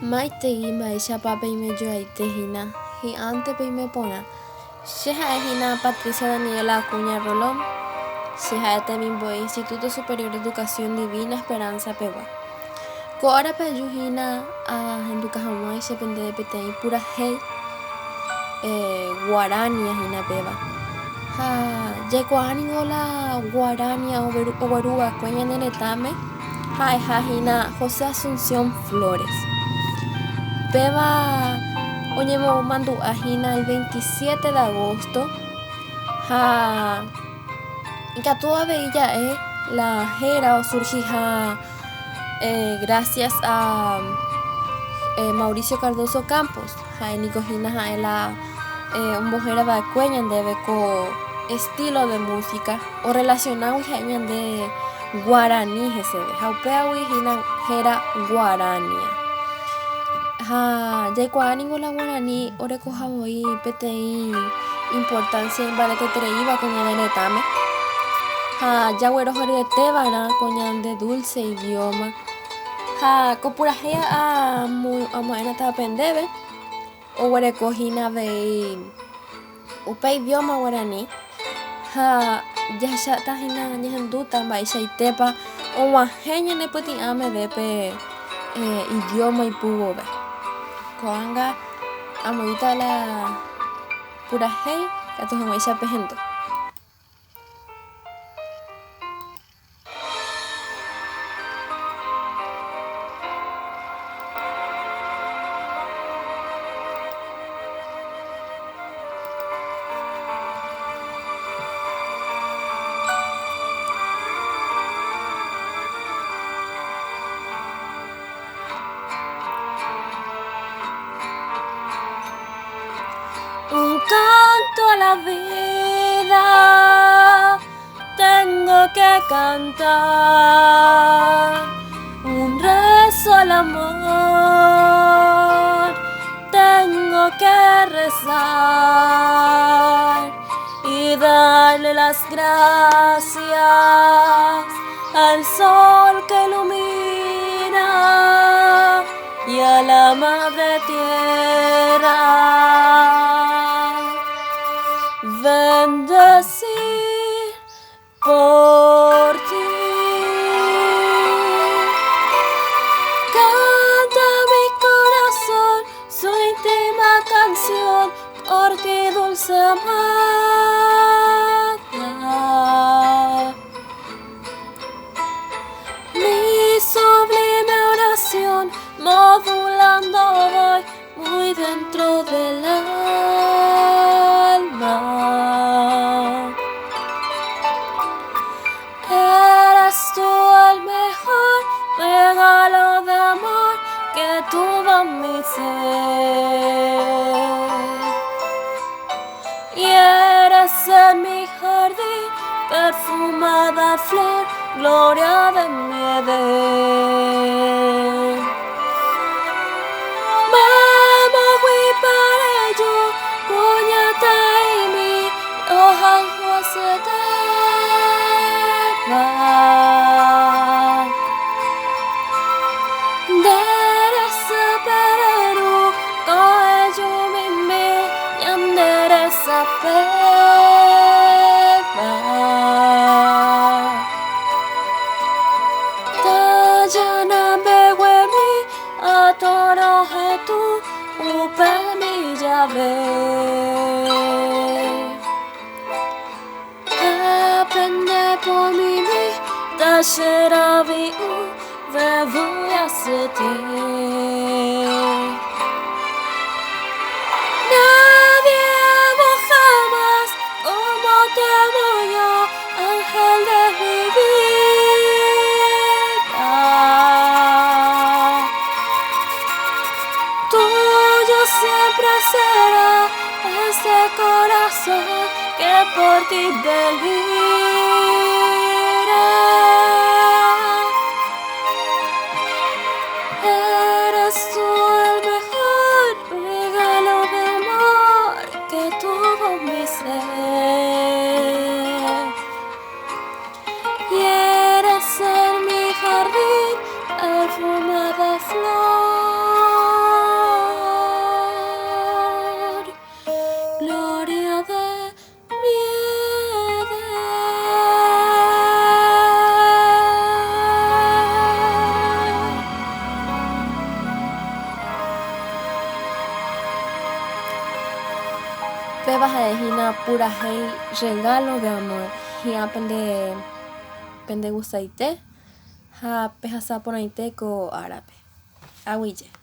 Maitei mba'éichapa peimejoaite hi'ánte peimeporã. Che ha'ehína Patricia Daniela Acuña Rolón. Che ha'etemimbo'e Instituto Superior de Educación Divina Esperanza pegua. Ko'árape ajuhína ahenduka hag̃uái che pende peteĩ purahéi Guarania hína péva. Ha jaikuaaningo la Guarania ogueruva'ekue ñane retãme ha'ehahína José Asunción Flores. Péva oñemomandu'ahína el 27 de agosto ha ikatu avei ja'e la héra osurgiha gracias a Mauricio Cardoso Campos ha'énikohína ha'e la ombohérava'ekue ñandéve ko estilo de música o relacionágui ha'e ñande Guarani heseve ha upéaguihína héra Guarania. Ha jaikuaaningo la Guarani orekohavoi peteĩ importancia imbaretereíva ko ñane retãme ha jaguerohoryeteva'erã ko ñande dulce idioma ha ko purahéi amo'ẽrãta pendéve oguerekohína avei upe idioma Guarani ha jahechatahína ñahendúta mba'eichaitépa og̃uahẽ ñane pyty'a mevépe idioma ipuvove. Ko'ág̃a amoĩta la purahéi katu hag̃uáicha pehendu. Un canto a la vida tengo que cantar, un rezo al amor tengo que rezar y darle las gracias al sol que ilumina y a la madre tierra. Bendecir por ti. Canta mi corazón su íntima canción por ti, dulce amada. Mi sublime oración modulando voy muy dentro del alma. Eres tú el mejor regalo de amor que tuvo mi ser. Y eres en mi jardín perfumada flor, gloria de mi Edén. Mamagüi para ello, puñataimi, ojanjuaseteva. Deresa pereru, koeju mimi, yanderesa peva. Tajana beguemi, atorohetu, upemi llave. Aprende por mi vida, sheravi vevuyasete. Nadie amó jamás como te amo yo, ángel de mi vida. Tuyo siempre será este corazón que por ti delira. Eres tú el mejor regalo de amor que tuvo mi ser. Y eres en mi jardín perfumada flor. Pe baja hina pura hey regalo de amor. Hia pende gustaite. Ha pehasa ponaite ko árape. Aguille.